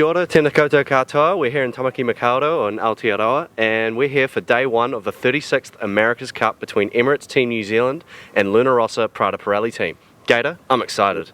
Kia ora, tēnā koutou katoa. We're here in Tamaki Makaurau on Aotearoa, and we're here for day one of the 36th America's Cup between Emirates Team New Zealand and Luna Rossa Prada Pirelli team. Gator, I'm excited.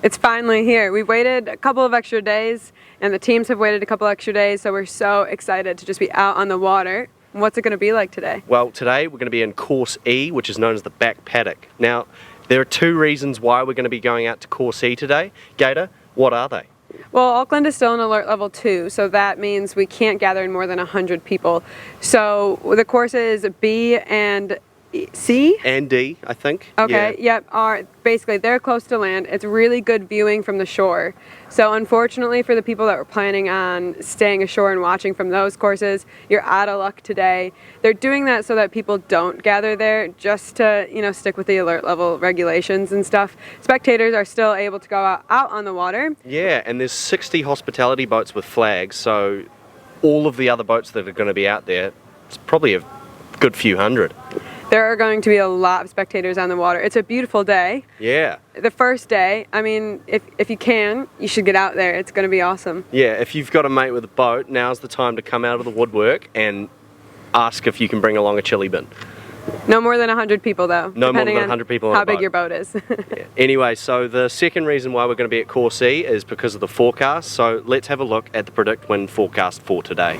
It's finally here. We've waited a couple of extra days, and the teams have waited a couple extra days, so we're so excited to just be out on the water. What's it going to be like today? Well, today we're going to be in Course E, which is known as the back paddock. Now, there are two reasons why we're going to be going out to Course E today. Gator, what are they? Well, Auckland is still in alert level 2, so that means we can't gather in more than 100 people. So the courses B and C? And D, I think. Okay, yeah. Yep, basically they're close to land. It's really good viewing from the shore. So unfortunately for the people that were planning on staying ashore and watching from those courses, you're out of luck today. They're doing that so that people don't gather there, just to, stick with the alert level regulations and stuff. Spectators are still able to go out on the water. Yeah, and there's 60 hospitality boats with flags, so all of the other boats that are going to be out there, it's probably a good few hundred. There are going to be a lot of spectators on the water. It's a beautiful day. Yeah. The first day, I mean, if you can, you should get out there. It's going to be awesome. Yeah, if you've got a mate with a boat, now's the time to come out of the woodwork and ask if you can bring along a chili bin. No more than 100 people, though. No more than 100 people on a boat. How big your boat is. Yeah. Anyway, so the second reason why we're going to be at Course E is because of the forecast. So let's have a look at the predict wind forecast for today.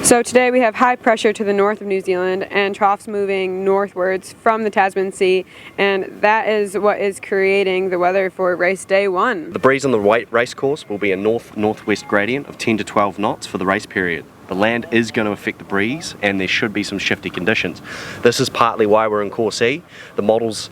So today we have high pressure to the north of New Zealand and troughs moving northwards from the Tasman Sea, and that is what is creating the weather for race day one. The breeze on the race course will be a north-northwest gradient of 10 to 12 knots for the race period. The land is going to affect the breeze, and there should be some shifty conditions. This is partly why we're in Course E. The models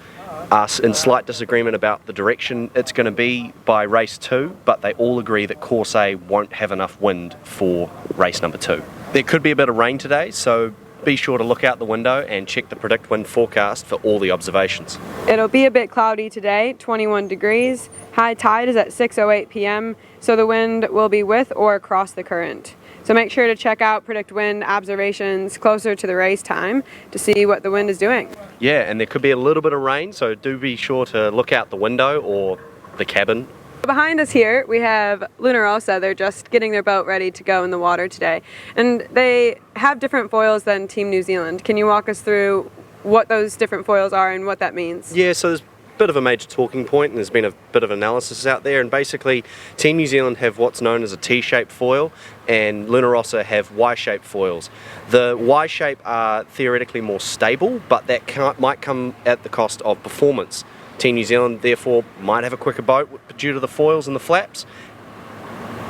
are in slight disagreement about the direction it's going to be by race 2, but they all agree that Course A won't have enough wind for race number 2. There could be a bit of rain today, so be sure to look out the window and check the predict wind forecast for all the observations. It'll be a bit cloudy today, 21 degrees. High tide is at 6:08 p.m., so the wind will be with or across the current. So make sure to check out predict wind observations closer to the race time to see what the wind is doing. Yeah, and there could be a little bit of rain, so do be sure to look out the window or the cabin. Behind us here we have Luna Rossa. They're just getting their boat ready to go in the water today. And they have different foils than Team New Zealand. Can you walk us through what those different foils are and what that means? Yeah, so there's a bit of a major talking point, and there's been a bit of analysis out there, and basically Team New Zealand have what's known as a T-shaped foil and Luna Rossa have Y-shaped foils. The Y-shape are theoretically more stable, but that might come at the cost of performance. Team New Zealand therefore might have a quicker boat due to the foils and the flaps,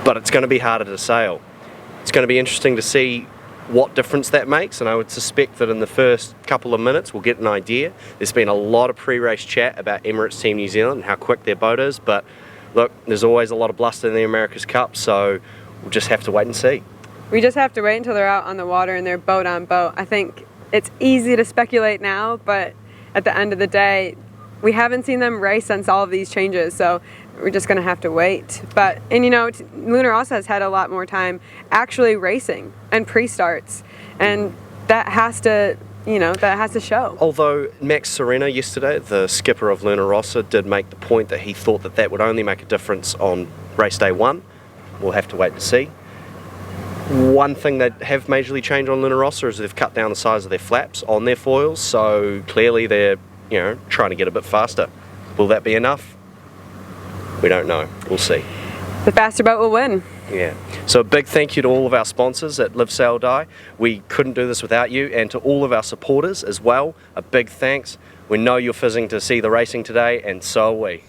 but it's going to be harder to sail. It's going to be interesting to see what difference that makes, and I would suspect that in the first couple of minutes we'll get an idea. There's been a lot of pre-race chat about Emirates Team New Zealand and how quick their boat is, but look, there's always a lot of bluster in the America's Cup, so we'll just have to wait and see. We just have to wait until they're out on the water and they're boat on boat. I think it's easy to speculate now, but at the end of the day, we haven't seen them race since all of these changes, so we're just going to have to wait. Luna Rossa has had a lot more time actually racing and pre-starts, and that has to show. Although Max Serena yesterday, the skipper of Luna Rossa, did make the point that he thought that would only make a difference on race day 1. We'll have to wait to see. One thing that have majorly changed on Luna Rossa is they've cut down the size of their flaps on their foils, so clearly they're trying to get a bit faster. Will that be enough? We don't know. We'll see. The faster boat will win. Yeah. So a big thank you to all of our sponsors at Live Sail Die. We couldn't do this without you, and to all of our supporters as well, a big thanks. We know you're fizzing to see the racing today, and so are we.